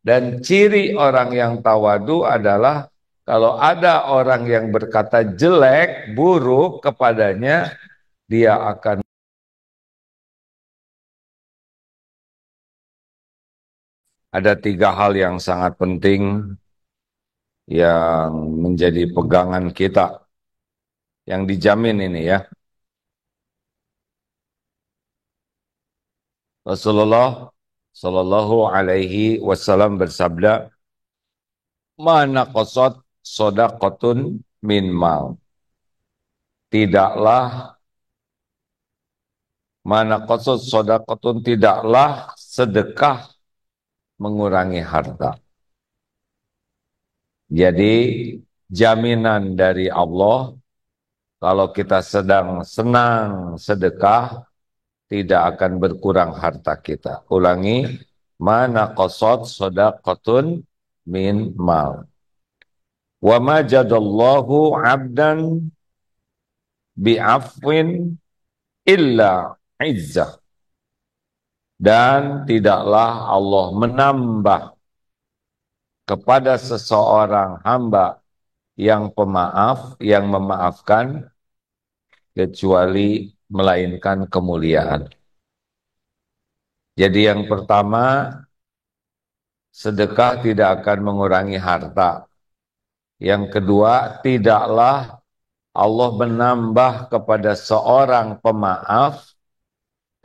Dan ciri orang yang tawadu adalah kalau ada orang yang berkata jelek, buruk kepadanya, dia akan ada tiga hal yang sangat penting yang menjadi pegangan kita, yang dijamin ini ya. Rasulullah Shallallahu Alaihi Wasallam bersabda, "Mana qasad sodaqatun min mal." Tidaklah mana qasad sodaqatun, tidaklah sedekah mengurangi harta. Jadi jaminan dari Allah kalau kita sedang senang sedekah tidak akan berkurang harta kita. Ulangi, mana qasad sodaqatun min mal. Wa ma jadallahu 'abdan bi'afwin illa izzah. Dan tidaklah Allah menambah kepada seseorang hamba yang pemaaf, yang memaafkan, kecuali melainkan kemuliaan. Jadi yang pertama, sedekah tidak akan mengurangi harta. Yang kedua, tidaklah Allah menambah kepada seorang pemaaf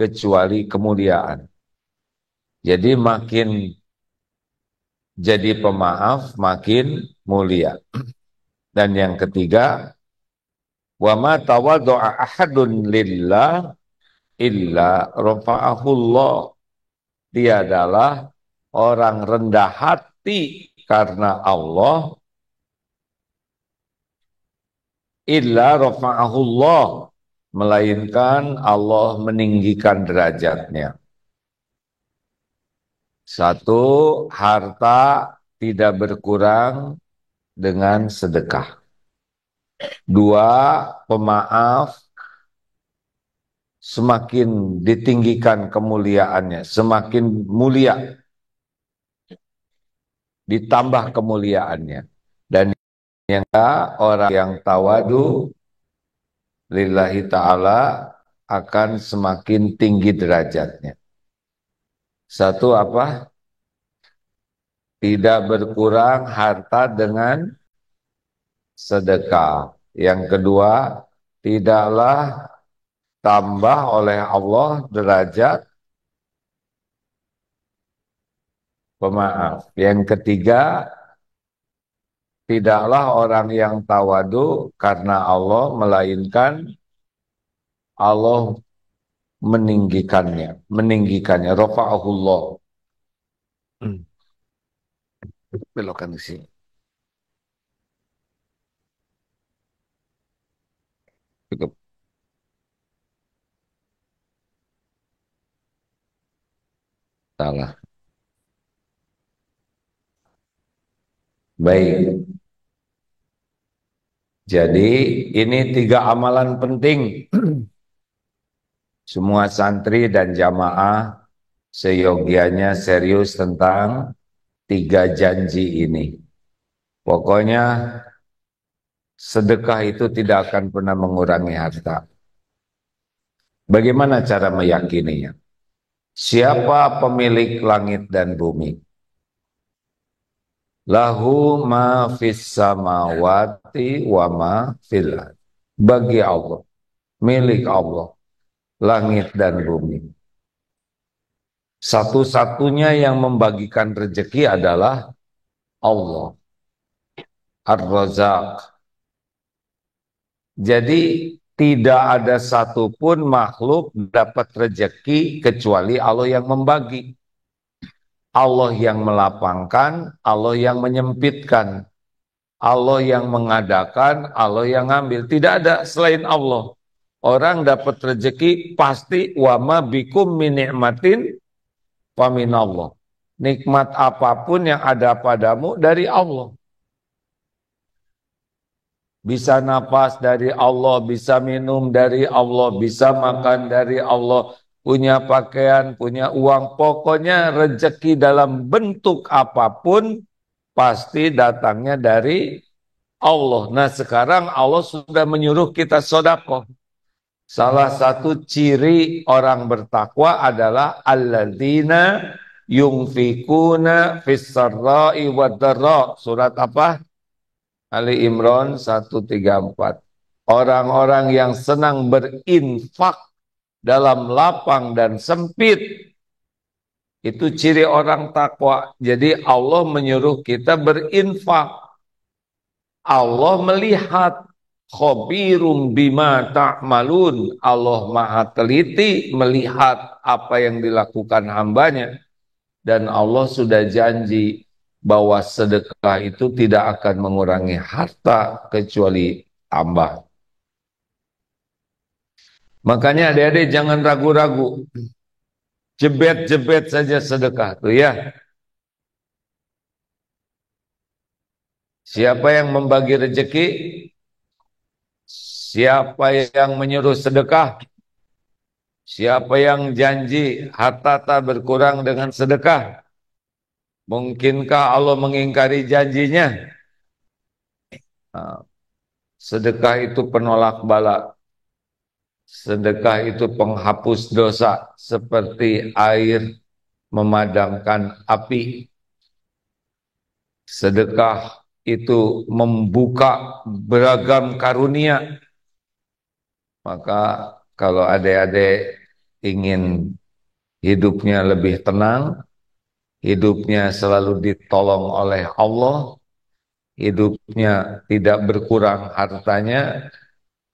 kecuali kemuliaan. Jadi makin jadi pemaaf, makin mulia. Dan yang ketiga, wa ma tawaddu'a ahadun lillah illa rafa'ahullah. Dia adalah orang rendah hati karena Allah, illa rafa'ahullah, melainkan Allah meninggikan derajatnya. Satu, harta tidak berkurang dengan sedekah. Dua, pemaaf semakin ditinggikan kemuliaannya, semakin mulia, ditambah kemuliaannya. Dan yang orang yang tawadu lillahi ta'ala akan semakin tinggi derajatnya. Satu apa? Tidak berkurang harta dengan sedekah. Yang kedua, tidaklah tambah oleh Allah derajat pemaaf. Yang ketiga, tidaklah orang yang tawadu karena Allah, melainkan Allah meninggikannya. Rafa'ahullah. Belokkan ke sini. Cukup. Salah. Baik. Jadi ini tiga amalan penting. Semua santri dan jamaah seyogianya serius tentang tiga janji ini. Pokoknya sedekah itu tidak akan pernah mengurangi harta. Bagaimana cara meyakininya? Siapa pemilik langit dan bumi? Lahu ma fis samawati wa ma fil ardh. Bagi Allah, milik Allah, langit dan bumi. Satu-satunya yang membagikan rezeki adalah Allah, Ar-Razzaq. Jadi tidak ada satupun makhluk dapat rezeki kecuali Allah yang membagi. Allah yang melapangkan, Allah yang menyempitkan. Allah yang mengadakan, Allah yang ngambil. Tidak ada selain Allah. Orang dapat rezeki pasti wa ma bikum min ni'matin wa minallah. Nikmat apapun yang ada padamu dari Allah. Bisa napas dari Allah, bisa minum dari Allah, bisa makan dari Allah. punya pakaian, punya uang, pokoknya rezeki dalam bentuk apapun pasti datangnya dari Allah. Nah sekarang Allah sudah menyuruh kita sedekah. Salah satu ciri orang bertakwa adalah alladzina yunfikuna fis-sarra'i wad-dharra. Surat apa? Ali Imran 134. Orang-orang yang senang berinfak dalam lapang dan sempit, itu ciri orang takwa. Jadi Allah menyuruh kita berinfak. Allah melihat, khobirum bima ta'malun. Allah maha teliti melihat apa yang dilakukan hambanya. Dan Allah sudah janji bahwa sedekah itu tidak akan mengurangi harta kecuali tambah. Makanya adik-adik jangan ragu-ragu. Jebet-jebet saja sedekah tuh ya. Siapa yang membagi rezeki? Siapa yang menyuruh sedekah? Siapa yang janji harta tak berkurang dengan sedekah? Mungkinkah Allah mengingkari janjinya? Nah, sedekah itu penolak bala. Sedekah itu penghapus dosa seperti air memadamkan api. Sedekah itu membuka beragam karunia. Maka kalau adik-adik ingin hidupnya lebih tenang, hidupnya selalu ditolong oleh Allah, hidupnya tidak berkurang hartanya,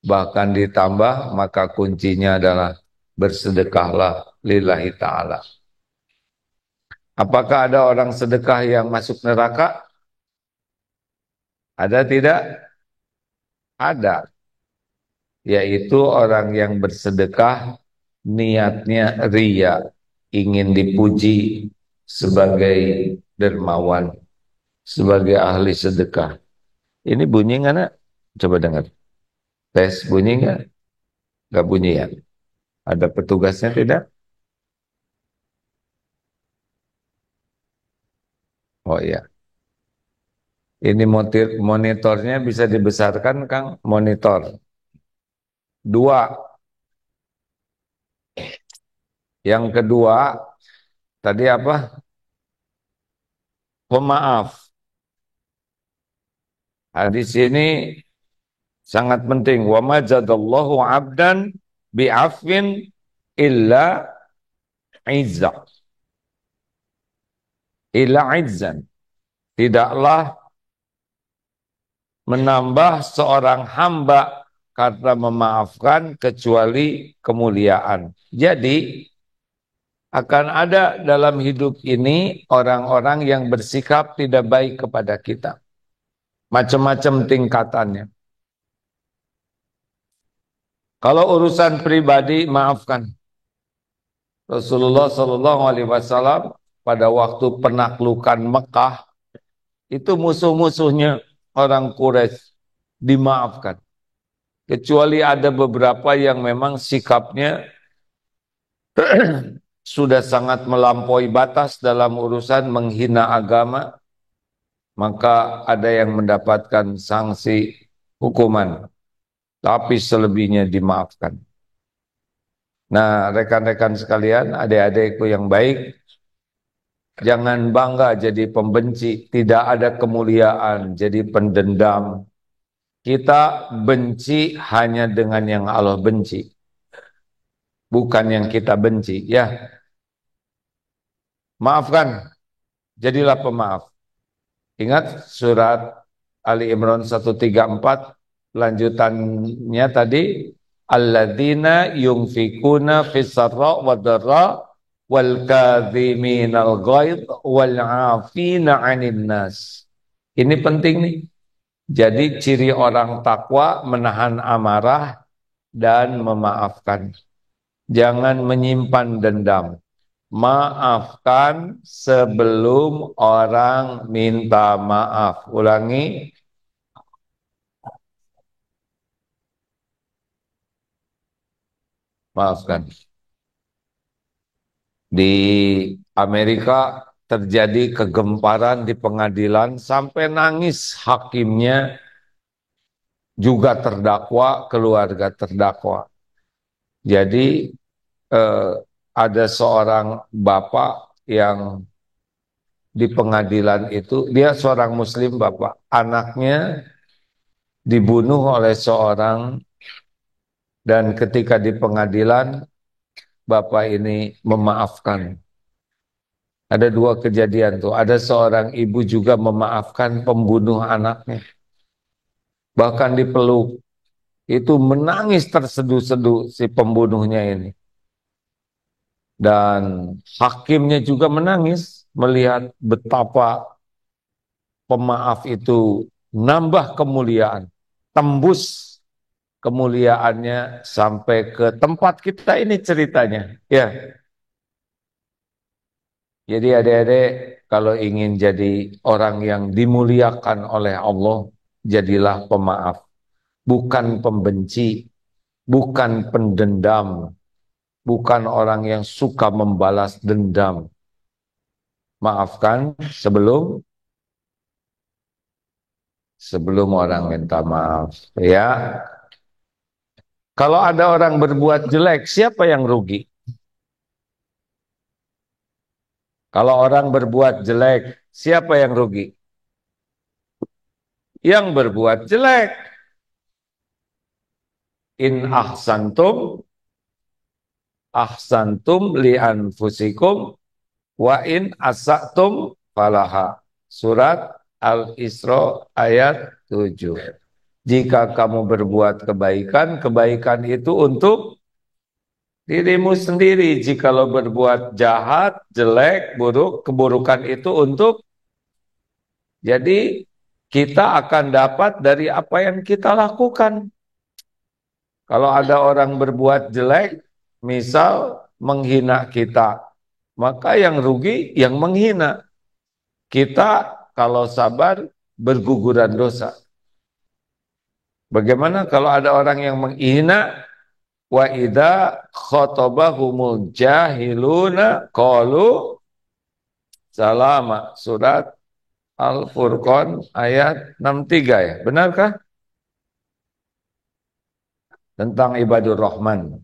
bahkan ditambah, maka kuncinya adalah bersedekahlah lillahi ta'ala. Apakah ada orang sedekah yang masuk neraka? Ada tidak? Ada. Yaitu orang yang bersedekah niatnya ria, ingin dipuji sebagai dermawan, sebagai ahli sedekah. Ini bunyi nggak nak? Coba dengar. Tes bunyi nggak? Nggak bunyi ya? Ada petugasnya tidak? Oh iya. Ini monitornya bisa dibesarkan, Kang. Monitor. Dua. Yang kedua, tadi apa? Pemaaf. Hadis ini sangat penting. Wa ma jadallahu 'abdan bi'afwin illa izza. Illa izzan. Tidaklah menambah seorang hamba karena memaafkan kecuali kemuliaan. Jadi akan ada dalam hidup ini orang-orang yang bersikap tidak baik kepada kita. Macam-macam tingkatannya. Kalau urusan pribadi, maafkan. Rasulullah SAW pada waktu penaklukan Mekah, itu musuh-musuhnya orang Quraisy dimaafkan. Kecuali ada beberapa yang memang sikapnya sudah sangat melampaui batas dalam urusan menghina agama, maka ada yang mendapatkan sanksi hukuman, tapi selebihnya dimaafkan. Nah, rekan-rekan sekalian, adik-adikku yang baik, jangan bangga jadi pembenci, tidak ada kemuliaan jadi pendendam. Kita benci hanya dengan yang Allah benci, bukan yang kita benci, ya. Maafkan, jadilah pemaaf. Ingat surat Ali Imran 134 lanjutannya tadi, alladzina yunfikuna fis-sarra wad-dharra wal kadhiminal ghaidh wal 'afina 'anil nas. Ini penting nih. Jadi ciri orang takwa menahan amarah dan memaafkan. Jangan menyimpan dendam. Maafkan sebelum orang minta maaf. Ulangi. Maafkan. Di Amerika terjadi kegemparan di pengadilan sampai nangis hakimnya, juga terdakwa, keluarga terdakwa. Jadi eh, ada seorang bapak yang di pengadilan itu, dia seorang muslim bapak, anaknya dibunuh oleh seorang, dan ketika di pengadilan bapak ini memaafkan. Ada dua kejadian tuh, ada seorang ibu juga memaafkan pembunuh anaknya, bahkan dipeluk, itu menangis terseduh-seduh si pembunuhnya ini. Dan hakimnya juga menangis melihat betapa pemaaf itu nambah kemuliaan, tembus kemuliaannya sampai ke tempat kita ini ceritanya. Ya, jadi adik-adik kalau ingin jadi orang yang dimuliakan oleh Allah, jadilah pemaaf, bukan pembenci, bukan pendendam, bukan orang yang suka membalas dendam. Maafkan sebelum orang minta maaf. Ya, kalau ada orang berbuat jelek, siapa yang rugi? Kalau orang berbuat jelek, siapa yang rugi? Yang berbuat jelek. In ahsantum li anfusikum, wa in asatum falaha. Surat Al-Isra ayat 7. Jika kamu berbuat kebaikan, kebaikan itu untuk dirimu sendiri. Jikalau berbuat jahat, jelek, buruk, keburukan itu untuk, jadi kita akan dapat dari apa yang kita lakukan. Kalau ada orang berbuat jelek, misal menghina kita, maka yang rugi yang menghina. Kita kalau sabar berguguran dosa. Bagaimana kalau ada orang yang menghina? Wa idza khotabahumul jahiluna qalu salama. Surat Al-Furqan ayat 63 ya. Benarkah? Tentang ibadur Rahman.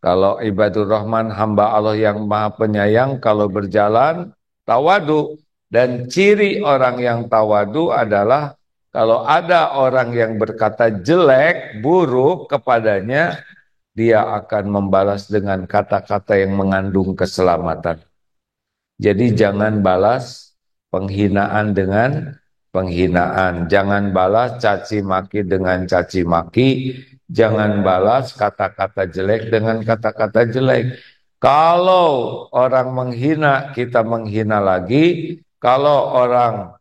Kalau ibadur Rahman, hamba Allah yang maha penyayang, kalau berjalan tawadu. Dan ciri orang yang tawadu adalah kalau ada orang yang berkata jelek, buruk kepadanya, dia akan membalas dengan kata-kata yang mengandung keselamatan. Jadi jangan balas penghinaan dengan penghinaan. Jangan balas caci maki dengan caci maki. Jangan balas kata-kata jelek dengan kata-kata jelek. Kalau orang menghina, kita menghina lagi. Kalau orang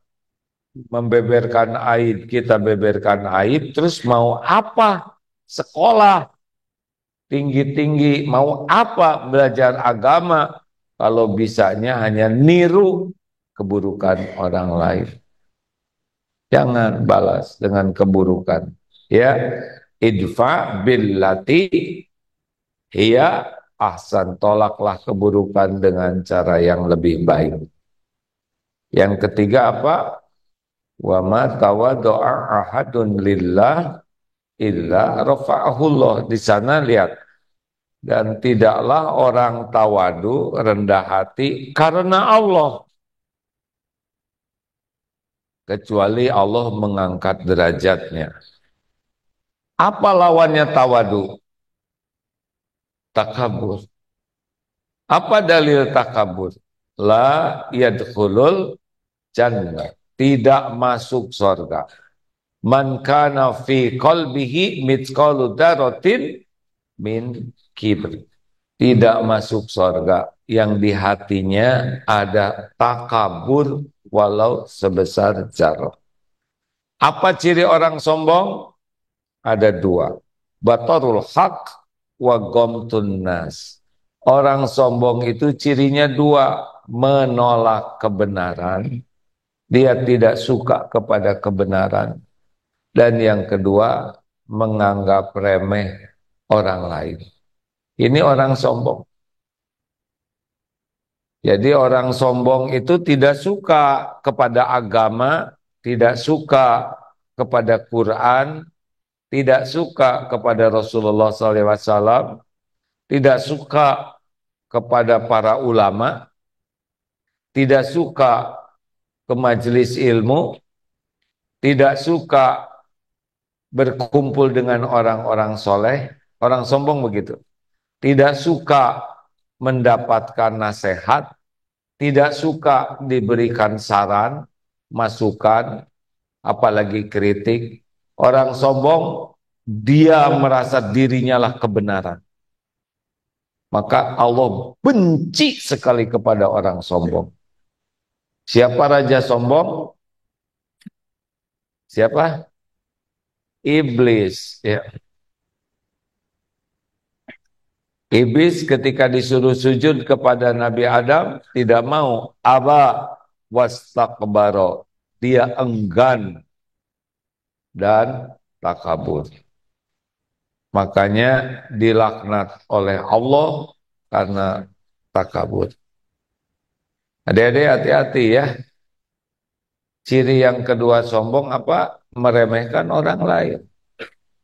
membeberkan aib, kita beberkan aib. Terus mau apa? Sekolah tinggi-tinggi, mau apa belajar agama kalau bisanya hanya niru keburukan orang lain. Jangan balas dengan keburukan. Ya, idfa billati hiya ahsan, tolaklah keburukan dengan cara yang lebih baik. Yang ketiga apa? Wa ma tawadda'a ahadun lillah illa rafa'ahullah. Di sana lihat, dan tidaklah orang tawadu, rendah hati karena Allah, kecuali Allah mengangkat derajatnya. Apa lawannya tawadu? Takabur. Apa dalil takabur? La yadkhulul jannah. Tidak masuk surga. Man kana fi qalbihi mithqalu dzarratin min kibr. Tidak masuk surga yang di hatinya ada takabur walau sebesar zarah. Apa ciri orang sombong? Ada dua. Batarul haq wa gomtun nas. Orang sombong itu cirinya dua. Menolak kebenaran. Dia tidak suka kepada kebenaran. Dan yang kedua, menganggap remeh orang lain. Ini orang sombong. Jadi orang sombong itu tidak suka kepada agama, tidak suka kepada Quran, tidak suka kepada Rasulullah SAW, tidak suka kepada para ulama, tidak suka ke majelis ilmu, tidak suka berkumpul dengan orang-orang soleh. Orang sombong begitu. Tidak suka mendapatkan nasihat, tidak suka diberikan saran, masukan, apalagi kritik. Orang sombong, dia merasa dirinya lah kebenaran. Maka Allah benci sekali kepada orang sombong. Siapa raja sombong? Siapa? Iblis. Ya. Iblis ketika disuruh sujud kepada Nabi Adam tidak mau. Aba wastakbaro. Dia enggan dan takabur. Makanya dilaknat oleh Allah karena takabur. Adik-adik hati-hati ya. Ciri yang kedua sombong apa? Meremehkan orang lain.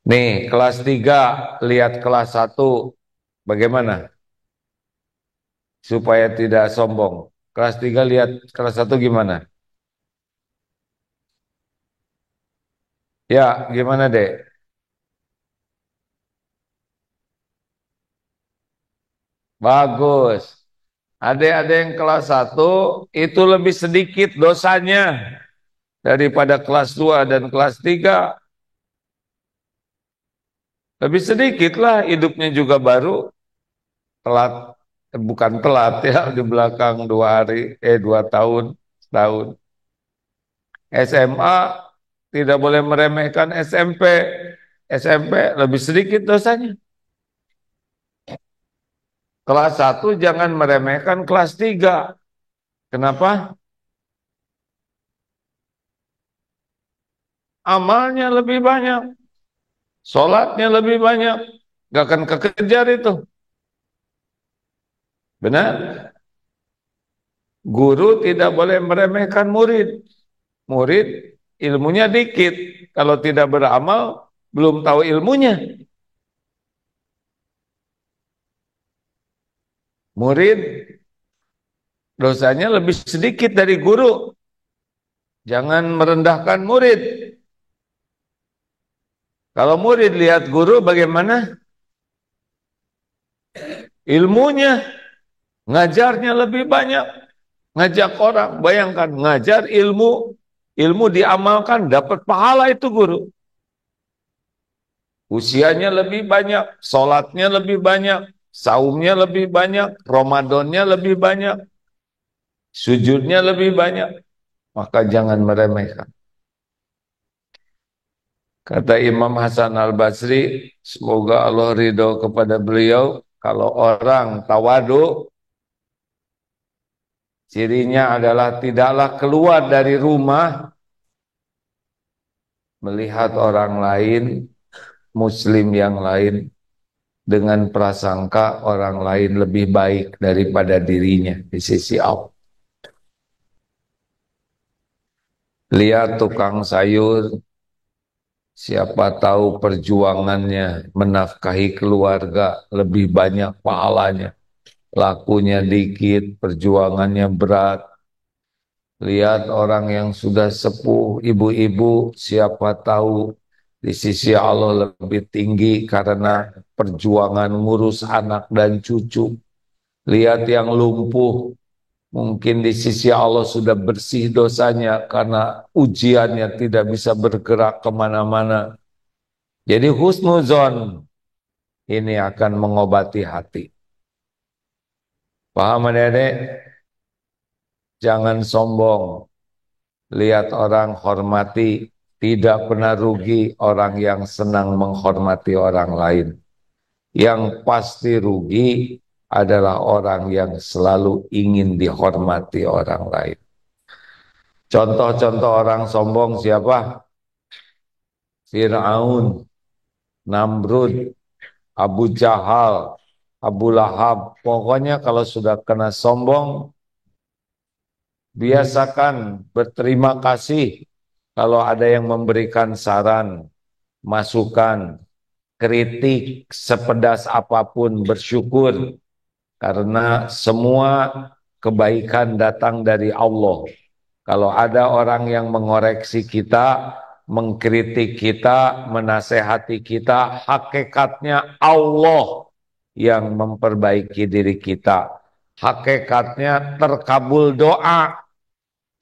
Nih, kelas 3 lihat kelas 1 bagaimana? Supaya tidak sombong. Kelas 3 lihat kelas 1 gimana? Ya, gimana dek? Bagus. Adik-adik yang kelas 1 itu lebih sedikit dosanya daripada kelas 2 dan kelas 3. Lebih sedikit lah, hidupnya juga baru. Telat, bukan telat ya, di belakang 2 hari, 2 tahun, setahun. SMA tidak boleh meremehkan SMP. SMP lebih sedikit dosanya. Kelas 1 jangan meremehkan kelas 3. Kenapa? Amalnya lebih banyak, sholatnya lebih banyak, gak akan kekejar itu. Benar? Guru tidak boleh meremehkan murid. Murid ilmunya dikit, kalau tidak beramal belum tahu ilmunya. Murid dosanya lebih sedikit dari guru. Jangan merendahkan murid. Kalau murid lihat guru bagaimana? Ilmunya, ngajarnya lebih banyak. Ngajak orang, bayangkan ngajar ilmu, ilmu diamalkan, dapat pahala itu guru. Usianya lebih banyak, sholatnya lebih banyak, saumnya lebih banyak, Ramadannya lebih banyak, sujudnya lebih banyak. Maka jangan meremehkan. Kata Imam Hasan Al-Basri, semoga Allah ridho kepada beliau, kalau orang tawadu, cirinya adalah tidaklah keluar dari rumah melihat orang lain, muslim yang lain, dengan prasangka orang lain lebih baik daripada dirinya di sisi Allah. Lihat tukang sayur, siapa tahu perjuangannya menafkahi keluarga lebih banyak pahalanya. Lakunya dikit, perjuangannya berat. Lihat orang yang sudah sepuh, ibu-ibu, siapa tahu di sisi Allah lebih tinggi karena perjuangan ngurus anak dan cucu. Lihat yang lumpuh, mungkin di sisi Allah sudah bersih dosanya karena ujiannya tidak bisa bergerak kemana-mana. Jadi husnuzon ini akan mengobati hati. Paham adik-adik? Jangan sombong. Lihat orang hormati. Tidak pernah rugi orang yang senang menghormati orang lain. Yang pasti rugi adalah orang yang selalu ingin dihormati orang lain. Contoh-contoh orang sombong siapa? Fir'aun, Namrud, Abu Jahal, Abu Lahab. Pokoknya kalau sudah kena sombong, Biasakan berterima kasih kalau ada yang memberikan saran, masukan, kritik, sepedas apapun bersyukur. Karena semua kebaikan datang dari Allah. Kalau ada orang yang mengoreksi kita, mengkritik kita, menasehati kita, hakikatnya Allah yang memperbaiki diri kita. Hakikatnya terkabul doa.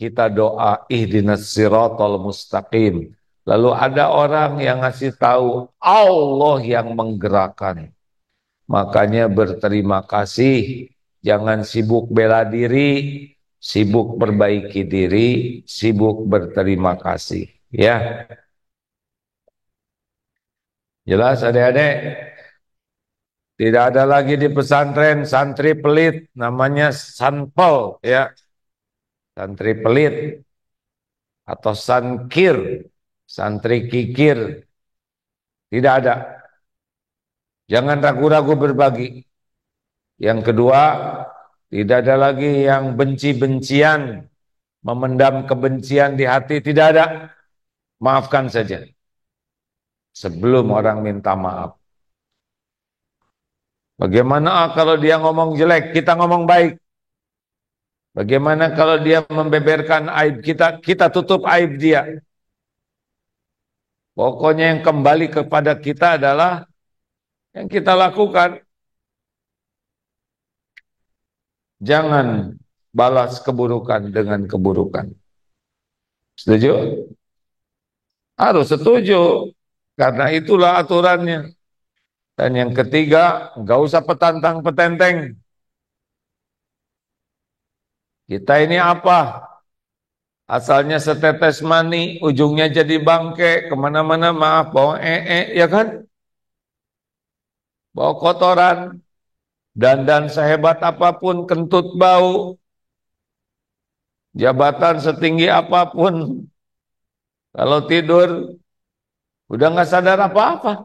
Kita doa ihdinas siratal mustaqim. Lalu ada orang yang ngasih tahu Allah yang menggerakkan. Makanya berterima kasih, jangan sibuk bela diri, sibuk perbaiki diri, sibuk berterima kasih. Ya, jelas adik-adik. Tidak ada lagi di pesantren santri pelit, namanya sanpel, ya, santri pelit atau sankir, santri kikir, tidak ada. Jangan ragu-ragu berbagi. Yang kedua, tidak ada lagi yang benci-bencian, memendam kebencian di hati, tidak ada. Maafkan saja sebelum orang minta maaf. Bagaimana kalau dia ngomong jelek, kita ngomong baik? Bagaimana kalau dia membeberkan aib kita, kita tutup aib dia? Pokoknya yang kembali kepada kita adalah yang kita lakukan. Jangan balas keburukan dengan keburukan. Setuju? Harus setuju. Karena itulah aturannya. Dan yang ketiga, nggak usah petantang-petenteng. Kita ini apa? Asalnya setetes mani, ujungnya jadi bangke, kemana-mana maaf, bawa ya kan? Bawa kotoran, dandan sehebat apapun, kentut bau, jabatan setinggi apapun, kalau tidur, udah nggak sadar apa-apa.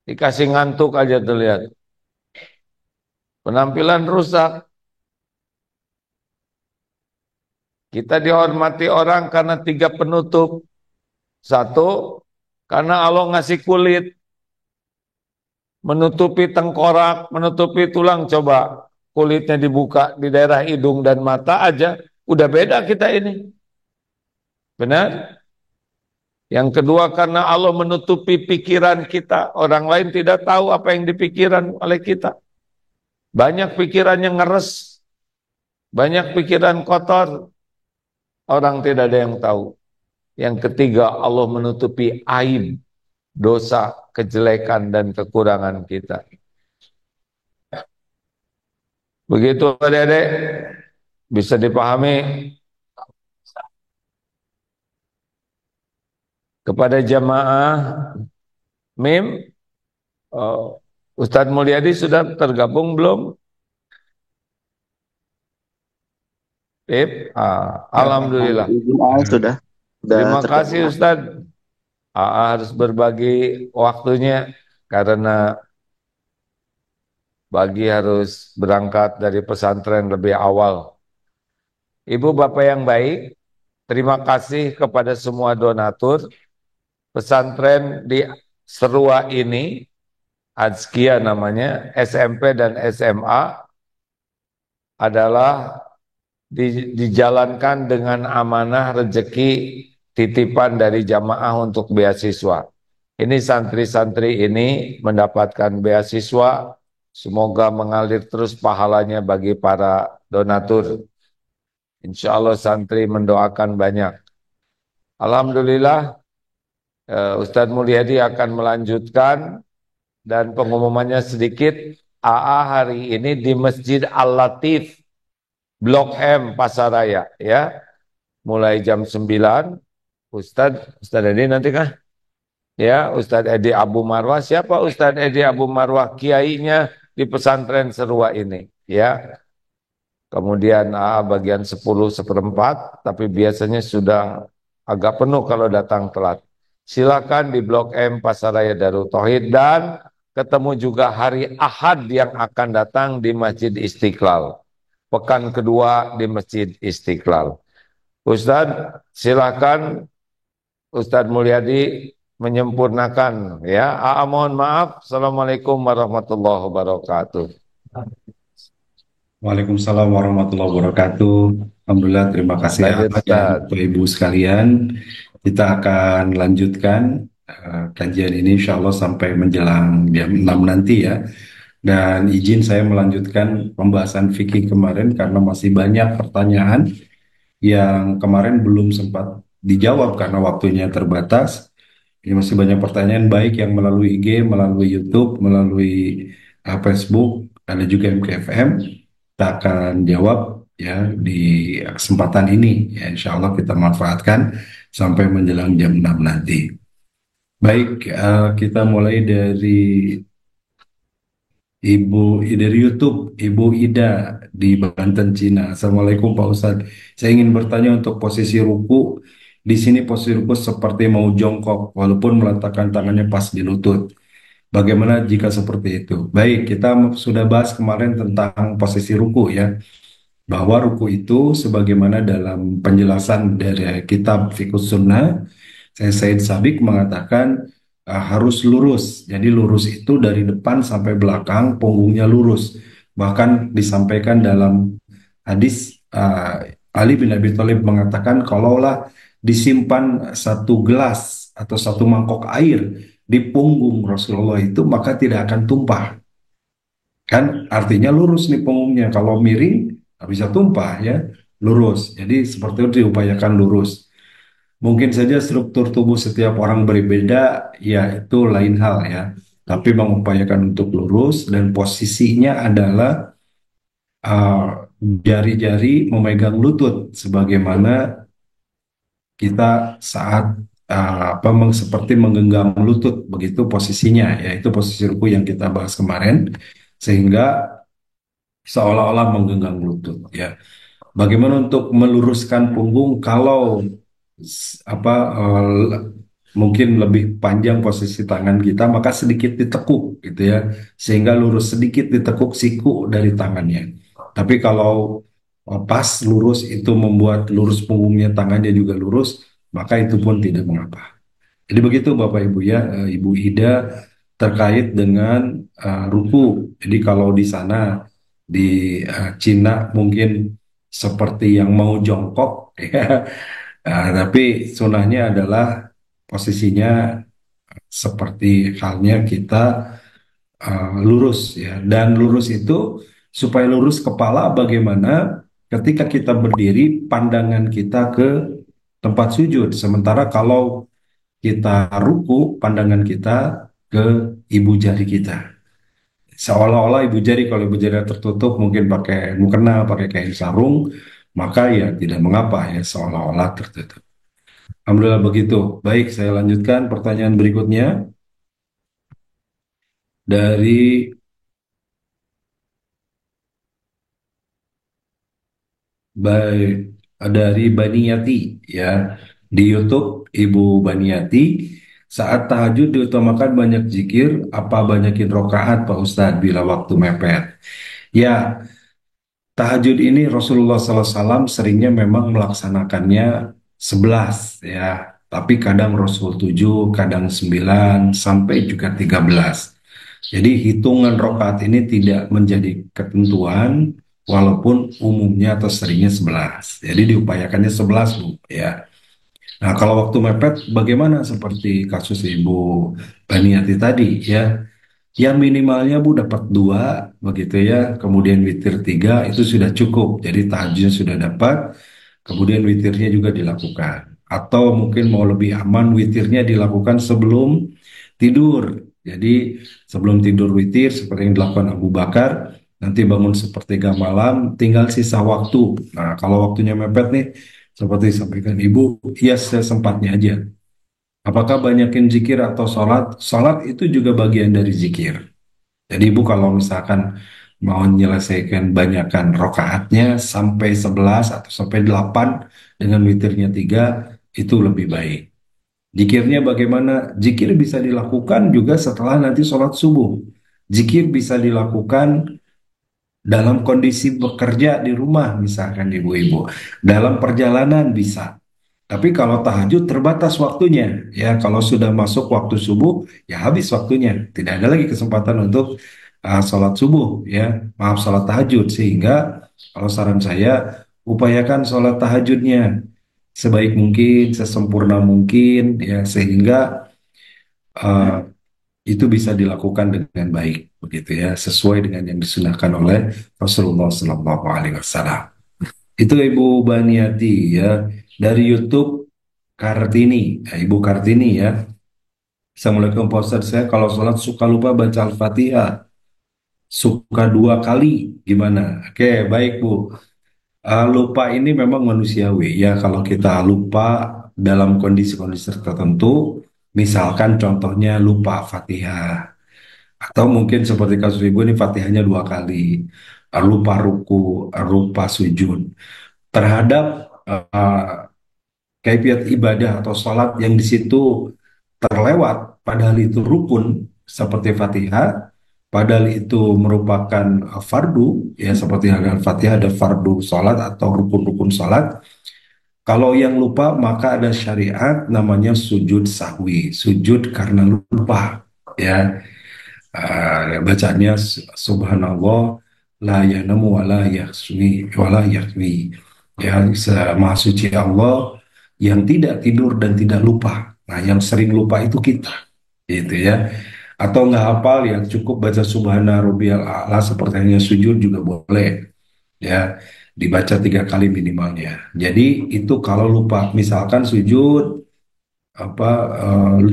Dikasih ngantuk aja terlihat. Penampilan rusak. Kita dihormati orang karena 3 penutup. Satu, karena Allah ngasih kulit. Menutupi tengkorak, menutupi tulang. Coba kulitnya dibuka di daerah hidung dan mata aja. Udah beda kita ini. Benar? Yang kedua, karena Allah menutupi pikiran kita. Orang lain tidak tahu apa yang dipikiran oleh kita. Banyak pikiran yang ngeres. Banyak pikiran kotor. Orang tidak ada yang tahu. Yang ketiga, Allah menutupi aib, dosa, kejelekan, dan kekurangan kita. Begitu adik-adik, bisa dipahami. Kepada jamaah MIM, Ustadz Mulyadi sudah tergabung belum? Alhamdulillah. Sudah Terima tergabung. kasih Ustadz. Harus berbagi waktunya karena bagi harus berangkat dari pesantren lebih awal. Ibu bapak yang baik, terima kasih kepada semua donatur. Pesantren di Serua ini, Azkia namanya, SMP dan SMA, adalah dijalankan dengan amanah rezeki titipan dari jamaah untuk beasiswa. Ini santri-santri ini mendapatkan beasiswa, semoga mengalir terus pahalanya bagi para donatur. Insya Allah santri mendoakan banyak. Alhamdulillah, Ustadz Mulyadi akan melanjutkan dan pengumumannya sedikit. AA hari ini di Masjid Al-Latif, Blok M, Pasaraya, ya. Mulai jam 9, Ustadz Edi nanti kah? Ya, Ustadz Edi Abu Marwah. Siapa Ustadz Edi Abu Marwah? Kiainya di pesantren Serua ini, ya. Kemudian bagian 10:04, tapi biasanya sudah agak penuh kalau datang telat. Silakan di Blok M Pasaraya Darut Tauhid dan ketemu juga hari Ahad yang akan datang di Masjid Istiqlal. pekan kedua di Masjid Istiqlal. Ustadz, silakan Ustadz Mulyadi menyempurnakan ya. Mohon maaf. Assalamualaikum warahmatullahi wabarakatuh. Waalaikumsalam warahmatullahi wabarakatuh. Alhamdulillah, terima kasih Lanjut ya Ustadz. Bapak Ibu sekalian. Kita akan lanjutkan kajian ini insya Allah sampai menjelang jam 6 nanti ya. Dan izin saya melanjutkan pembahasan fikih kemarin karena masih banyak pertanyaan yang kemarin belum sempat dijawab karena waktunya terbatas. Ini masih banyak pertanyaan baik yang melalui IG, melalui YouTube, melalui Facebook, ada juga MKFM. Kita akan jawab ya di kesempatan ini. Ya, insya Allah kita manfaatkan sampai menjelang jam 6 nanti. Baik, kita mulai dari dari YouTube, Ibu Ida di Banten, Cina. Assalamualaikum Pak Ustadz. Saya ingin bertanya untuk posisi ruku. Di sini posisi ruku seperti mau jongkok, walaupun meletakkan tangannya pas di lutut. Bagaimana jika seperti itu? Baik, kita sudah bahas kemarin tentang posisi ruku ya, bahwa ruku itu sebagaimana dalam penjelasan dari kitab Fiqhus Sunnah, saya Said Sabik mengatakan harus lurus. Jadi lurus itu dari depan sampai belakang, punggungnya lurus. Bahkan disampaikan dalam hadis Ali bin Abi Thalib mengatakan kalaulah disimpan satu gelas atau satu mangkok air di punggung Rasulullah itu maka tidak akan tumpah. Kan artinya lurus nih punggungnya. Kalau miring nggak bisa tumpah ya, lurus. Jadi seperti itu diupayakan lurus. Mungkin saja struktur tubuh setiap orang berbeda, ya itu lain hal ya. Tapi mengupayakan untuk lurus dan posisinya adalah uh, jari-jari memegang lutut sebagaimana kita saat seperti menggenggam lutut begitu posisinya, yaitu posisi ruku yang kita bahas kemarin, sehingga seolah-olah menggenggam lutut ya. Bagaimana untuk meluruskan punggung kalau mungkin lebih panjang posisi tangan kita, maka sedikit ditekuk gitu ya, sehingga lurus sedikit ditekuk siku dari tangannya. Tapi kalau pas lurus itu membuat lurus punggungnya, tangannya juga lurus, maka itu pun tidak mengapa. Jadi begitu Bapak Ibu ya, Ibu Ida terkait dengan ruku. Jadi kalau di sana di Cina mungkin seperti yang mau jongkok ya, tapi sunahnya adalah posisinya seperti halnya kita lurus ya. Dan lurus itu supaya lurus kepala bagaimana ketika kita berdiri pandangan kita ke tempat sujud. Sementara kalau kita ruku pandangan kita ke ibu jari kita. Seolah-olah ibu jari, kalau ibu jari tertutup mungkin pakai mukena, pakai kain sarung, maka ya tidak mengapa ya seolah-olah tertutup. Alhamdulillah begitu. Baik, saya lanjutkan pertanyaan berikutnya dari baik dari Baniyati ya, di YouTube Ibu Baniyati. Saat tahajud diutamakan banyak zikir apa banyakin rokaat Pak Ustadz bila waktu mepet? Ya, tahajud ini Rasulullah SAW seringnya memang melaksanakannya 11 ya, tapi kadang Rasul 7, kadang 9 sampai juga 13. Jadi hitungan rokaat ini tidak menjadi ketentuan walaupun umumnya atau seringnya 11. Jadi diupayakannya 11 Bu ya. Nah, kalau waktu mepet bagaimana seperti kasus Ibu Baniati tadi ya? Ya minimalnya Bu dapat dua begitu ya, kemudian witir tiga itu sudah cukup. Jadi tahajudnya sudah dapat, kemudian witirnya juga dilakukan. Atau mungkin mau lebih aman witirnya dilakukan sebelum tidur. Jadi sebelum tidur witir seperti yang dilakukan Abu Bakar, nanti bangun sepertiga malam, tinggal sisa waktu. Nah kalau waktunya mepet nih, seperti disampaikan Ibu, ya sesempatnya aja. Apakah banyakin zikir atau sholat? Sholat itu juga bagian dari zikir. Jadi Ibu kalau misalkan mau menyelesaikan banyakan rokaatnya sampai 11 atau sampai 8 dengan witirnya 3 itu lebih baik. Zikirnya bagaimana? Zikir bisa dilakukan juga setelah nanti sholat subuh. Zikir bisa dilakukan dalam kondisi bekerja di rumah misalkan ibu-ibu, dalam perjalanan bisa. Tapi kalau tahajud terbatas waktunya, ya kalau sudah masuk waktu subuh, ya habis waktunya, tidak ada lagi kesempatan untuk sholat subuh, ya maaf sholat tahajud. Sehingga kalau saran saya, upayakan sholat tahajudnya sebaik mungkin, sesempurna mungkin, ya sehingga uh, itu bisa dilakukan dengan baik, begitu ya, sesuai dengan yang disunahkan oleh Rasulullah Sallallahu Alaihi Wasallam. Itu Ibu Baniati ya, dari YouTube Kartini, ya, Ibu Kartini ya. Assalamualaikum Pak Ustadz, saya kalau sholat suka lupa baca Al-Fatihah, suka dua kali, gimana? Oke, baik Bu. Lupa ini memang manusiawi ya, kalau kita lupa dalam kondisi-kondisi tertentu, misalkan contohnya lupa Fatihah, atau mungkin seperti kasus ibu ini Fatihahnya dua kali, lupa ruku, lupa sujud terhadap kaifiat ibadah atau sholat yang di situ terlewat, padahal itu rukun seperti Fatihah, padahal itu merupakan fardu, ya seperti halnya Fatihah ada fardu sholat atau rukun-rukun sholat. Kalau yang lupa maka ada syariat namanya sujud sahwi, sujud karena lupa, ya. Bacanya subhanallah la yanamu wa la yahswi wa la yahwi, ya maha suci Allah yang tidak tidur dan tidak lupa. Nah yang sering lupa itu kita, gitu ya. Atau nggak hafal ya cukup baca subhana rabbiyal a'la seperti hanya sujud juga boleh, ya dibaca tiga kali minimalnya. Jadi itu kalau lupa, misalkan sujud apa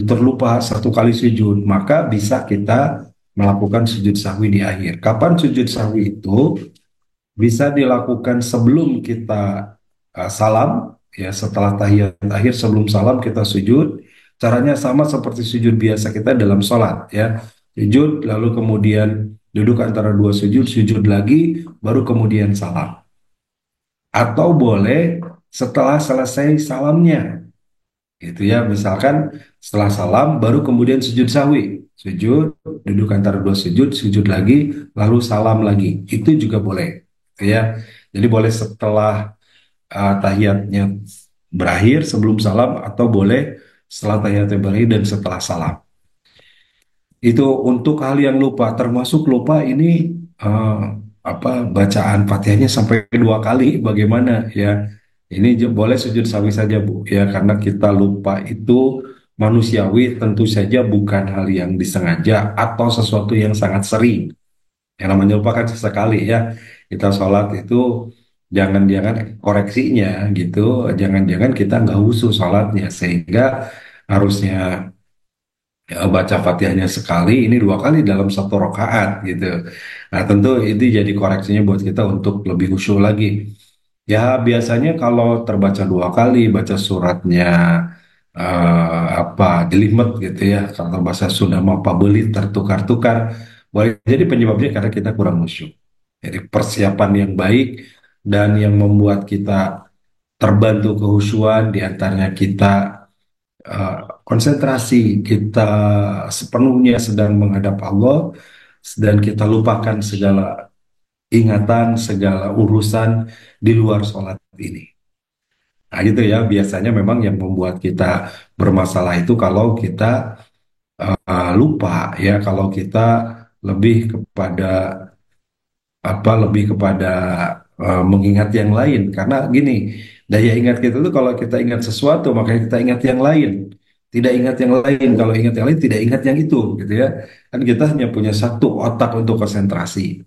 terlupa satu kali sujud, maka bisa kita melakukan sujud sahwi di akhir. Kapan sujud sahwi itu bisa dilakukan sebelum kita salam, ya setelah tahiyat akhir sebelum salam kita sujud. Caranya sama seperti sujud biasa kita dalam sholat, ya. Sujud lalu kemudian duduk antara dua sujud, sujud lagi, baru kemudian salam. Atau boleh setelah selesai salamnya, gitu ya, misalkan setelah salam baru kemudian sujud sahwi, sujud duduk antara dua sujud, sujud lagi, lalu salam lagi, itu juga boleh, gitu ya. Jadi boleh setelah tahiyatnya berakhir sebelum salam, atau boleh setelah tahiyatnya berakhir dan setelah salam. Itu untuk hal yang lupa, termasuk lupa ini eh, bacaan Fatihahnya sampai dua kali, bagaimana ya? Ini boleh sujud sawi saja Bu, ya karena kita lupa itu manusiawi, tentu saja bukan hal yang disengaja atau sesuatu yang sangat sering. Yang namanya lupa kan sesekali ya. Kita sholat itu jangan-jangan koreksinya gitu, jangan-jangan kita nggak husu sholatnya sehingga harusnya baca Fatihahnya sekali, ini dua kali dalam satu rakaat gitu. Nah tentu ini jadi koreksinya buat kita untuk lebih khusyuk lagi. Ya biasanya kalau terbaca dua kali, baca suratnya jelimet gitu ya, kalau bahasa Sunda mah pabelit tertukar-tukar. Boleh jadi penyebabnya karena kita kurang khusyuk. Jadi persiapan yang baik dan yang membuat kita terbantu kehusyuan di antaranya kita eh, konsentrasi, kita sepenuhnya sedang menghadap Allah dan kita lupakan segala ingatan, segala urusan di luar sholat ini. Nah itu ya biasanya memang yang membuat kita bermasalah itu kalau kita lupa, ya kalau kita lebih kepada lebih kepada mengingat yang lain, karena gini, daya ingat kita tuh kalau kita ingat sesuatu maka kita ingat yang lain, tidak ingat yang lain, kalau ingat yang lain tidak ingat yang itu, gitu ya. Kan kita hanya punya satu otak untuk konsentrasi.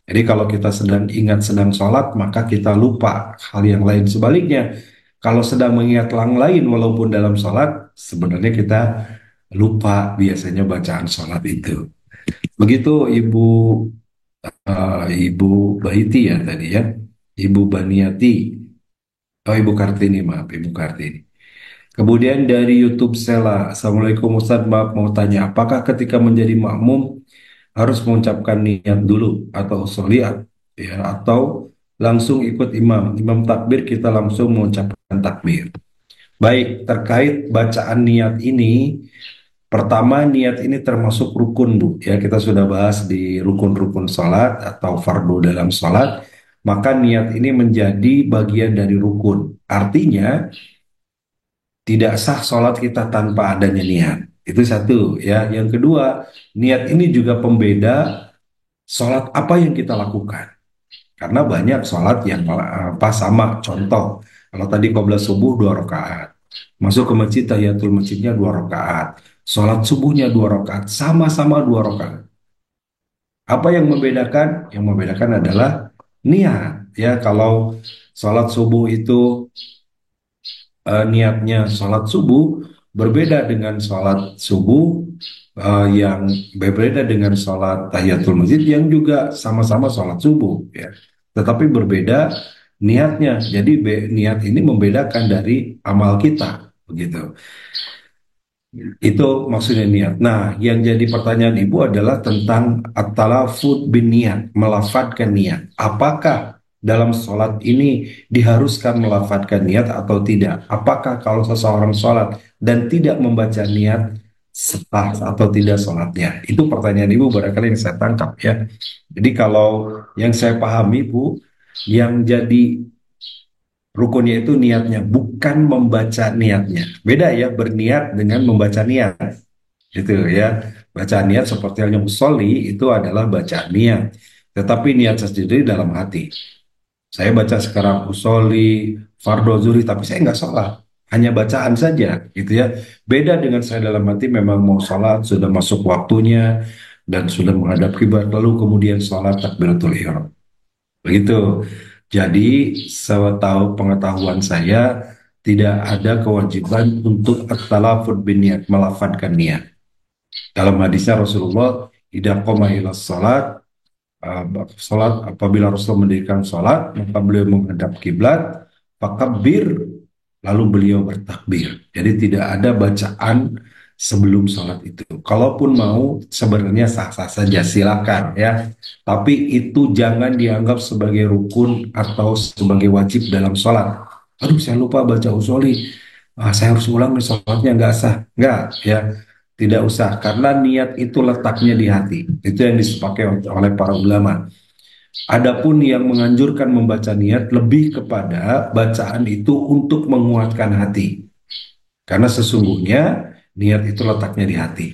Jadi kalau kita sedang ingat sedang sholat maka kita lupa hal yang lain. Sebaliknya kalau sedang mengingat yang lain walaupun dalam sholat, sebenarnya kita lupa biasanya bacaan sholat itu. Begitu Ibu Ibu Bahiti ya tadi ya, Ibu Baniati, oh Ibu Kartini, maaf Ibu Kartini. Kemudian dari YouTube Sela, Assalamualaikum Ustaz, maaf mau tanya, apakah ketika menjadi makmum harus mengucapkan niat dulu atau sholiat, ya, atau langsung ikut imam, imam takbir kita langsung mengucapkan takbir. Baik, terkait bacaan niat ini, Pertama, niat ini termasuk rukun, Bu. Ya, kita sudah bahas di rukun-rukun salat atau fardu dalam salat. Maka niat ini menjadi bagian dari rukun. Artinya, tidak sah salat kita tanpa adanya niat. Itu satu, ya. Yang kedua, niat ini juga pembeda salat apa yang kita lakukan. Karena banyak sholat yang pas sama. Contoh, kalau tadi qabla subuh 2 rakaat, masuk ke masjid tahiyatul masjidnya 2 rakaat, sholat subuhnya 2 rakaat, sama-sama 2 rakaat. Apa yang membedakan? Yang membedakan adalah niat. Ya, kalau sholat subuh itu niatnya sholat subuh berbeda dengan sholat subuh yang berbeda dengan sholat tahiyatul masjid yang juga sama-sama sholat subuh, ya. Tetapi berbeda niatnya. Jadi niat ini membedakan dari amal kita, begitu. Itu maksudnya niat. Nah, yang jadi pertanyaan Ibu adalah tentang at-talafud bin niat, melafadzkan niat. Apakah dalam sholat ini diharuskan melafadzkan niat atau tidak? Apakah kalau seseorang sholat dan tidak membaca niat, sah atau tidak sholatnya? Itu pertanyaan Ibu barangkali yang saya tangkap, ya. Jadi kalau yang saya pahami, Bu, yang jadi rukunnya itu niatnya, bukan membaca niatnya. Beda ya, berniat dengan membaca niat. Itu ya, baca niat seperti halnya usolli itu adalah baca niat. Tetapi niat sendiri dalam hati. Saya baca sekarang usolli, fardo zuhri, tapi saya nggak sholat. Hanya bacaan saja, gitu ya. Beda dengan saya dalam hati memang mau sholat, sudah masuk waktunya, dan sudah menghadap kiblat, lalu kemudian sholat takbiratul ihram. Begitu. Jadi, setahu pengetahuan saya, tidak ada kewajiban untuk at-talafud bin niat, melafadkan niat. Dalam hadisnya Rasulullah, idza qama ila salat, salat apabila Rasul mendirikan salat, maka beliau menghadap kiblat, fakabbir, lalu beliau bertakbir. Jadi tidak ada bacaan sebelum salat itu. Kalaupun mau sebenarnya sah-sah saja, silakan, ya. Tapi itu jangan dianggap sebagai rukun atau sebagai wajib dalam salat. Aduh, saya lupa baca usoli. Saya harus ulang nih salatnya, nggak sah. Nggak, ya. Tidak usah, karena niat itu letaknya di hati. Itu yang disepakai oleh para ulama. Adapun yang menganjurkan membaca niat lebih kepada bacaan itu untuk menguatkan hati. Karena sesungguhnya niat itu letaknya di hati.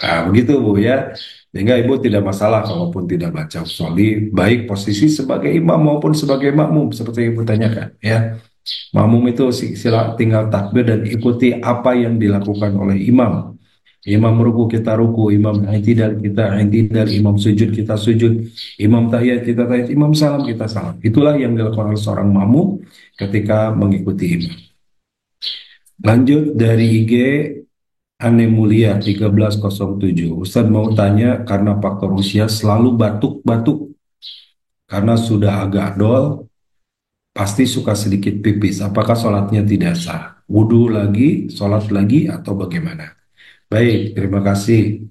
Nah, begitu Bu, ya. Sehingga Ibu tidak masalah kalaupun tidak baca usolli, baik posisi sebagai imam maupun sebagai makmum seperti yang Ibu tanyakan, ya. Makmum itu sila tinggal takbir dan ikuti apa yang dilakukan oleh imam. Imam ruku kita ruku, imam i'tidal kita i'tidal, imam sujud kita sujud, imam tahiyat kita tahiyat, imam salam kita salam. Itulah yang dilakukan oleh seorang makmum ketika mengikuti imam. Lanjut dari IG Ane Mulia 1307. Ustadz mau tanya karena faktor usia selalu batuk-batuk. Karena sudah agak dol, pasti suka sedikit pipis. Apakah sholatnya tidak sah? Wudhu lagi, sholat lagi, atau bagaimana? Baik, terima kasih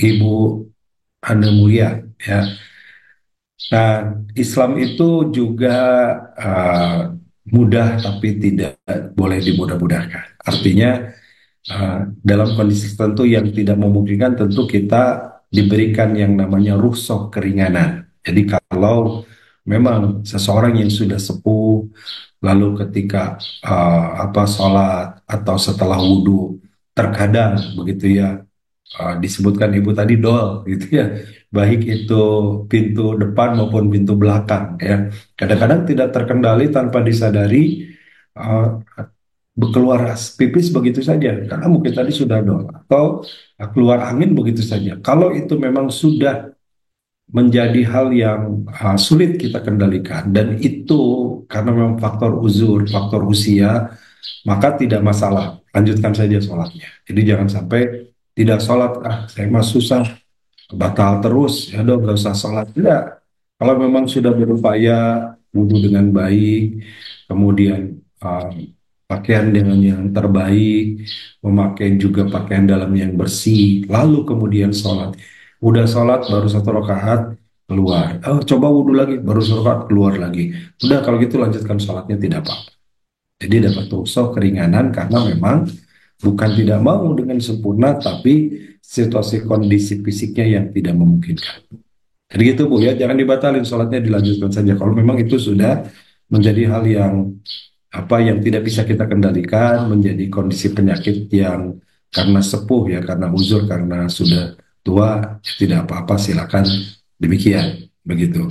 Ibu Ane Mulia. Ya. Nah, Islam itu juga uh, mudah tapi tidak boleh dimudah-mudahkan. Artinya dalam kondisi tertentu yang tidak memungkinkan tentu kita diberikan yang namanya rukhsah keringanan. Jadi kalau memang seseorang yang sudah sepuh lalu ketika sholat atau setelah wudhu terkadang begitu ya, disebutkan ibu tadi dol gitu ya, baik itu pintu depan maupun pintu belakang, ya, kadang-kadang tidak terkendali tanpa disadari, uh, keluar pipis begitu saja karena mungkin tadi sudah dol atau keluar angin begitu saja. Kalau itu memang sudah menjadi hal yang sulit kita kendalikan dan itu karena memang faktor uzur, faktor usia, maka tidak masalah, lanjutkan saja sholatnya. Jadi jangan sampai tidak sholat, saya mah susah, batal terus, ya dong nggak usah sholat. Tidak, kalau memang sudah berupaya wudhu dengan baik, kemudian pakaian dengan yang terbaik, memakai juga pakaian dalam yang bersih, lalu kemudian sholat. Udah sholat baru 1 rakaat keluar. Oh, coba wudhu lagi baru 1 rakaat keluar lagi. Udah kalau gitu lanjutkan sholatnya tidak apa-apa. Jadi dapat rukhsah keringanan karena memang Bukan tidak mau dengan sempurna, tapi situasi kondisi fisiknya yang tidak memungkinkan. Jadi gitu Bu ya, jangan dibatalin sholatnya, dilanjutkan saja. Kalau memang itu sudah menjadi hal yang yang tidak bisa kita kendalikan, menjadi kondisi penyakit yang karena sepuh ya, karena uzur, karena sudah tua, ya tidak apa-apa, silakan demikian begitu.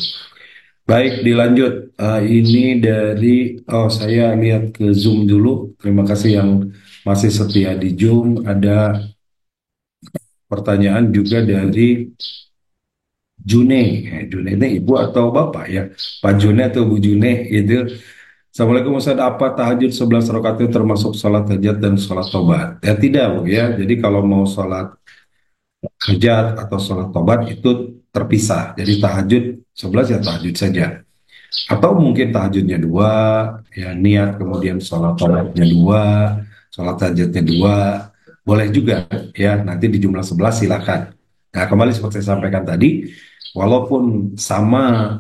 Baik, dilanjut. Ini dari, saya lihat ke Zoom dulu. Terima kasih yang masih setia di Zoom. Ada pertanyaan juga dari June. June ini ibu atau bapak ya? Pak June atau Bu June itu. Assalamualaikum Ustaz, apa tahajud 11 rakaat itu termasuk sholat hajat dan sholat tobat? Ya tidak Bu ya. Jadi kalau mau sholat hajat atau sholat tobat itu terpisah. Jadi tahajud 11 ya tahajud saja. Atau mungkin tahajudnya dua, ya niat kemudian sholat tobatnya dua, sholat hajatnya dua, boleh juga ya, nanti di jumlah 11 silakan. Nah kembali seperti saya sampaikan tadi, walaupun sama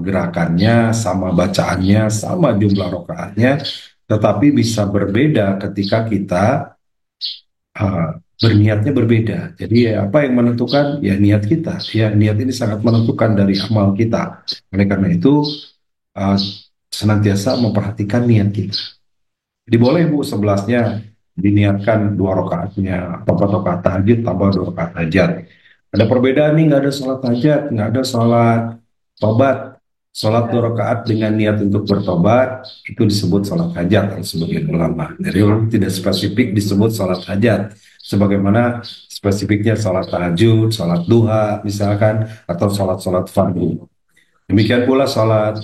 gerakannya, sama bacaannya, sama jumlah rokaatnya, tetapi bisa berbeda ketika kita uh, berniatnya berbeda. Jadi ya, apa yang menentukan? Ya niat kita. Ya niat ini sangat menentukan dari amal kita. Oleh karena itu uh, senantiasa memperhatikan niat kita. Jadi boleh Bu 11-nya diniatkan dua rakaatnya, atau 4 rakaat tahajud tambah 2 rakaat hajat. Ada perbedaan nih, nggak ada sholat hajat, nggak ada sholat tobat. Sholat 2 rakaat dengan niat untuk bertobat itu disebut sholat hajat oleh sebagian ulama. Jadi orang tidak spesifik disebut sholat hajat, sebagaimana spesifiknya sholat tahajud, sholat duha misalkan, atau sholat-sholat fardu. Demikian pula sholat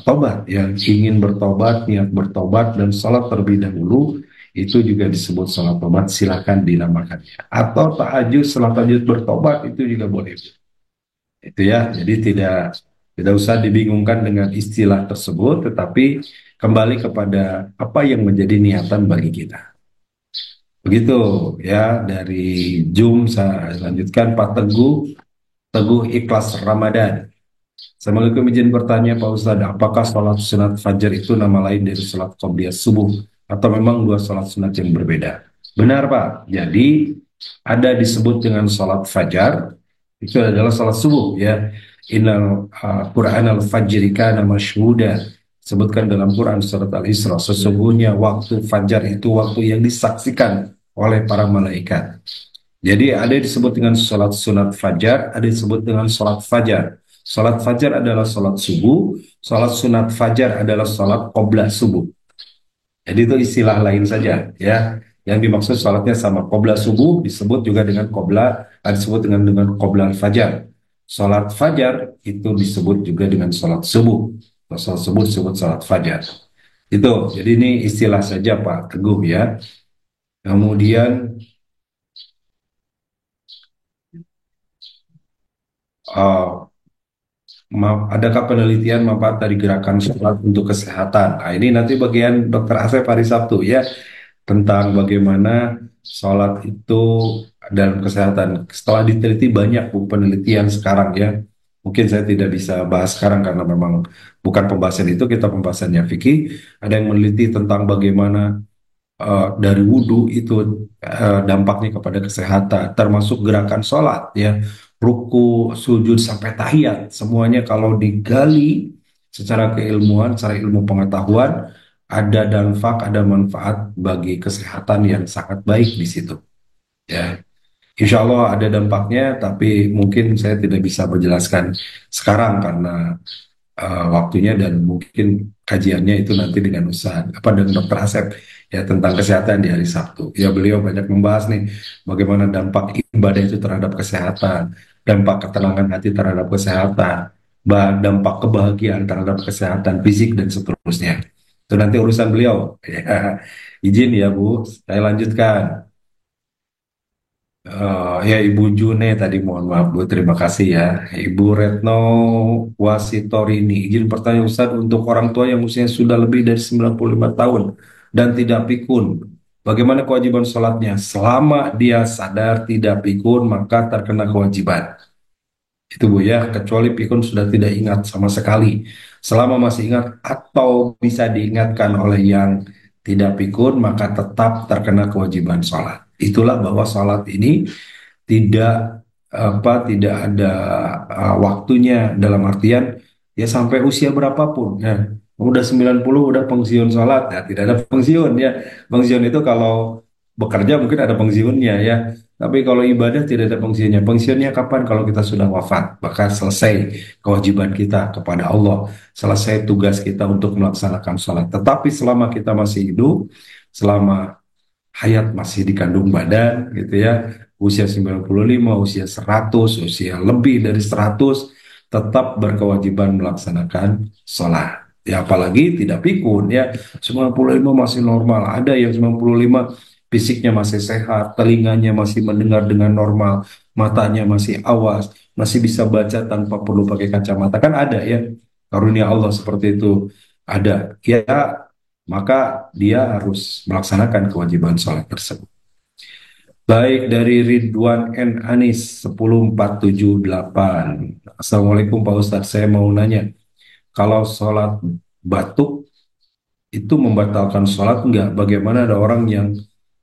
tobat, yang ingin bertobat, niat bertobat, dan sholat terlebih dahulu, itu juga disebut sholat tobat, silakan dinamakannya. Atau tahajud, sholat tahajud bertobat, itu juga boleh. Itu ya, jadi tidak usah dibingungkan dengan istilah tersebut, tetapi kembali kepada apa yang menjadi niatan bagi kita. Begitu ya, dari Zoom saya lanjutkan Pak Teguh, Teguh Ikhlas Ramadan. Assalamualaikum, izin bertanya Pak Ustadz, apakah sholat sunat fajar itu nama lain dari sholat qobliyah subuh atau memang dua sholat sunat yang berbeda? Benar Pak, jadi ada disebut dengan sholat fajar, itu adalah sholat subuh ya. Innal Quran al-fajri kana masyhuda. Sebutkan dalam Quran surat Al-Isra, sesungguhnya waktu fajar itu waktu yang disaksikan oleh para malaikat. Jadi ada yang disebut dengan sholat sunat fajar, ada yang disebut dengan sholat fajar. Sholat fajar adalah sholat subuh, sholat sunat fajar adalah sholat qoblah subuh. Jadi itu istilah lain saja ya. Yang dimaksud sholatnya sama. Qoblah subuh disebut juga dengan qoblah, disebut dengan qoblah fajar. Sholat fajar itu disebut juga dengan sholat subuh. Sholat subuh disebut sholat fajar. Itu, jadi ini istilah saja Pak Teguh ya. Kemudian uh, adakah penelitian manfaat dari gerakan sholat untuk kesehatan? Nah, ini nanti bagian Dokter Asep hari Sabtu ya, tentang bagaimana sholat itu dalam kesehatan. Setelah diteliti banyak Bu penelitian sekarang ya. Mungkin saya tidak bisa bahas sekarang karena memang bukan pembahasan itu, kita pembahasannya fikih. Ada yang meneliti tentang bagaimana dari wudhu itu dampaknya kepada kesehatan, termasuk gerakan sholat ya, ruku, sujud sampai tahiyat, semuanya kalau digali secara keilmuan, secara ilmu pengetahuan, ada dampak, ada manfaat bagi kesehatan yang sangat baik di situ. Ya, Insya Allah ada dampaknya, tapi mungkin saya tidak bisa menjelaskan sekarang karena waktunya, dan mungkin kajiannya itu nanti dengan usaha apa dengan Dokter Asep ya, tentang kesehatan di hari Sabtu. Ya beliau banyak membahas nih bagaimana dampak ibadah itu terhadap kesehatan, dampak ketenangan hati terhadap kesehatan, dampak kebahagiaan terhadap kesehatan fisik dan seterusnya. Itu nanti urusan beliau. Ya, izin ya Bu, saya lanjutkan. Ya Ibu June tadi, mohon maaf Bu, terima kasih ya. Ibu Retno Wasitorini, izin bertanya Ustadz, untuk orang tua yang usianya sudah lebih dari 95 tahun dan tidak pikun, bagaimana kewajiban sholatnya? Selama dia sadar tidak pikun, maka terkena kewajiban. Itu Bu ya, kecuali pikun sudah tidak ingat sama sekali. Selama masih ingat atau bisa diingatkan oleh yang tidak pikun maka tetap terkena kewajiban sholat. Itulah bahwa sholat ini tidak tidak ada waktunya, dalam artian ya sampai usia berapapun ya. Udah 90 udah pensiun sholat ya, tidak ada pensiun ya. Pensiun itu kalau bekerja mungkin ada pensiunnya ya. Tapi kalau ibadah tidak ada pensiunnya. Pensiunnya kapan? Kalau kita sudah wafat, maka selesai kewajiban kita kepada Allah, selesai tugas kita untuk melaksanakan sholat. Tetapi selama kita masih hidup, selama hayat masih dikandung badan gitu ya, usia 95, usia 100, usia lebih dari 100, tetap berkewajiban melaksanakan sholat. Ya apalagi tidak pikun ya, 95 masih normal, ada yang 95 fisiknya masih sehat, telinganya masih mendengar dengan normal, matanya masih awas, masih bisa baca tanpa perlu pakai kacamata, kan ada ya, karunia Allah seperti itu ada ya, maka dia harus melaksanakan kewajiban sholat tersebut. Baik, dari Ridwan N. Anis 10478. Assalamualaikum Pak Ustadz, saya mau nanya, kalau sholat batuk itu membatalkan sholat enggak? Bagaimana ada orang yang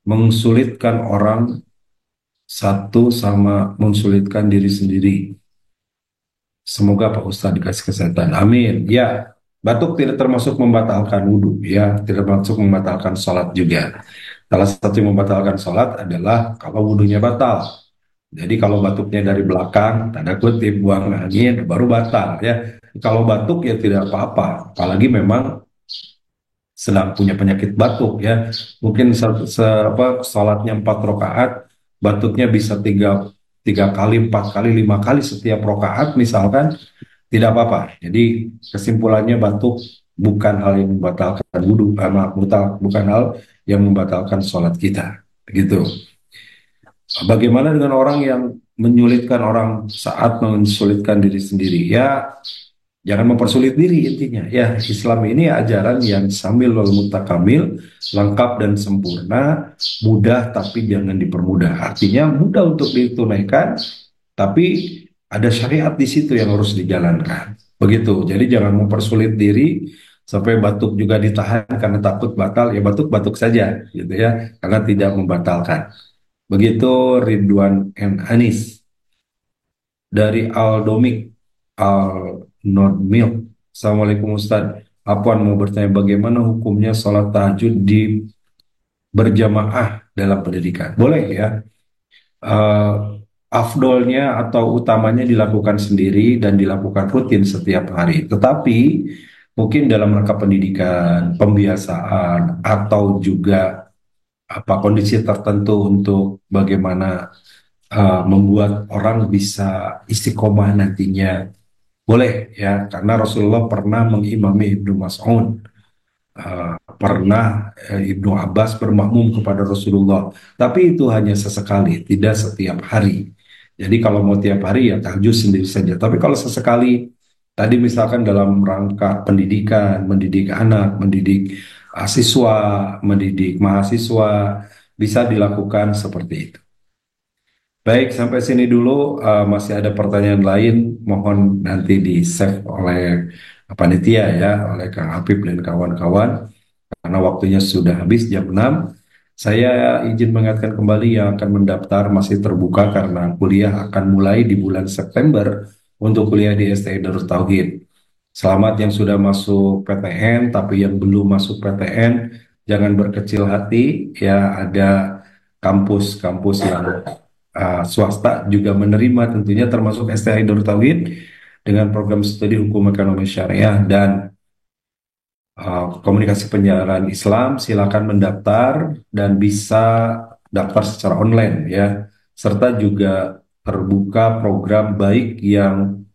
mensulitkan orang satu sama mensulitkan diri sendiri? Semoga Pak Ustadz dikasih kesehatan. Amin. Ya, batuk tidak termasuk membatalkan wudhu, ya, tidak termasuk membatalkan sholat juga. Salah satu yang membatalkan sholat adalah kalau wudhunya batal. Jadi kalau batuknya dari belakang, tanda kutip buang angin, baru batal ya. Kalau batuk ya tidak apa-apa, apalagi memang sedang punya penyakit batuk ya. Mungkin sholatnya 4 rakaat, batuknya bisa tiga kali, 4 kali, 5 kali setiap rakaat misalkan, tidak apa-apa. Jadi kesimpulannya batuk bukan hal yang membatalkan wudhu, bukan hal yang membatalkan sholat kita. Begitu. Bagaimana dengan orang yang menyulitkan orang saat mensulitkan diri sendiri? Ya, jangan mempersulit diri intinya. Ya, Islam ini ajaran yang sambil wal mutakamil, lengkap dan sempurna, mudah tapi jangan dipermudah. Artinya mudah untuk ditunaikan, tapi ada syariat di situ yang harus dijalankan. Begitu. Jadi jangan mempersulit diri sampai batuk juga ditahan karena takut batal. Ya batuk-batuk saja, gitu ya, karena tidak membatalkan. Begitu Ridwan M. Anis dari Aldomik Al Nordmilk. Assalamualaikum Ustaz. Apaan mau bertanya bagaimana hukumnya sholat tahajud di berjamaah dalam pendidikan? Boleh ya. Eh, Afdolnya atau utamanya dilakukan sendiri dan dilakukan rutin setiap hari. Tetapi mungkin dalam rangka pendidikan, pembiasaan, atau juga apa kondisi tertentu untuk bagaimana membuat orang bisa istiqomah nantinya, boleh ya, karena Rasulullah pernah mengimami Ibnu Mas'ud, pernah Ibnu Abbas bermakmum kepada Rasulullah, tapi itu hanya sesekali, tidak setiap hari. Jadi kalau mau tiap hari ya tahajud sendiri saja, tapi kalau sesekali, tadi misalkan dalam rangka pendidikan, mendidik anak, mendidik siswa, mendidik mahasiswa, bisa dilakukan seperti itu. Baik, sampai sini dulu. Masih ada pertanyaan lain, mohon nanti di-save oleh panitia ya, oleh Kang Habib dan kawan-kawan. Karena waktunya sudah habis jam 6, saya izin mengingatkan kembali yang akan mendaftar masih terbuka karena kuliah akan mulai di bulan September untuk kuliah di STI Darut Tauhid. Selamat yang sudah masuk PTN, tapi yang belum masuk PTN, jangan berkecil hati ya, ada kampus-kampus yang swasta juga menerima tentunya, termasuk STI Darut Tauhid dengan program studi hukum ekonomi syariah dan komunikasi penyiaran Islam. Silakan mendaftar dan bisa daftar secara online ya, serta juga terbuka program baik yang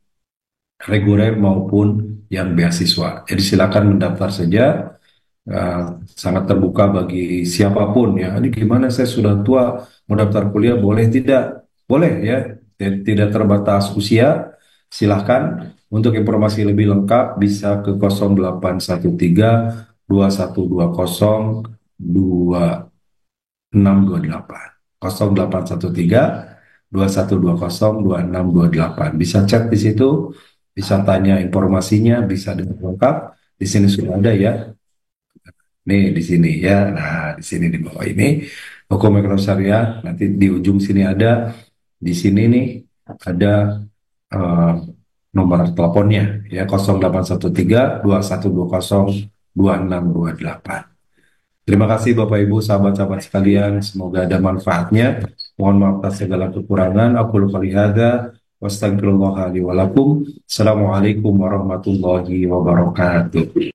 reguler maupun yang beasiswa. Jadi silakan mendaftar saja. uh, Sangat terbuka bagi siapapun ya. Ini gimana, saya sudah tua mau daftar kuliah, boleh tidak? Boleh ya, tidak terbatas usia. Silahkan. Untuk informasi lebih lengkap bisa ke 0813 2120 2628. 0813 2120 2628. Bisa chat di situ, bisa tanya informasinya, bisa dengan lengkap. Di sini sudah ada ya. nih di sini ya. Nah, di sini di bawah ini hukum ekonomi syariah. Nanti di ujung sini ada, di sini nih ada eh, nomor teleponnya ya 0813 2120 2628. Terima kasih Bapak Ibu sahabat-sahabat sekalian, semoga ada manfaatnya. Mohon maaf atas segala kekurangan. Aku qouli hadza wa astagfirullah li wa lakum. Assalamualaikum warahmatullahi wabarakatuh.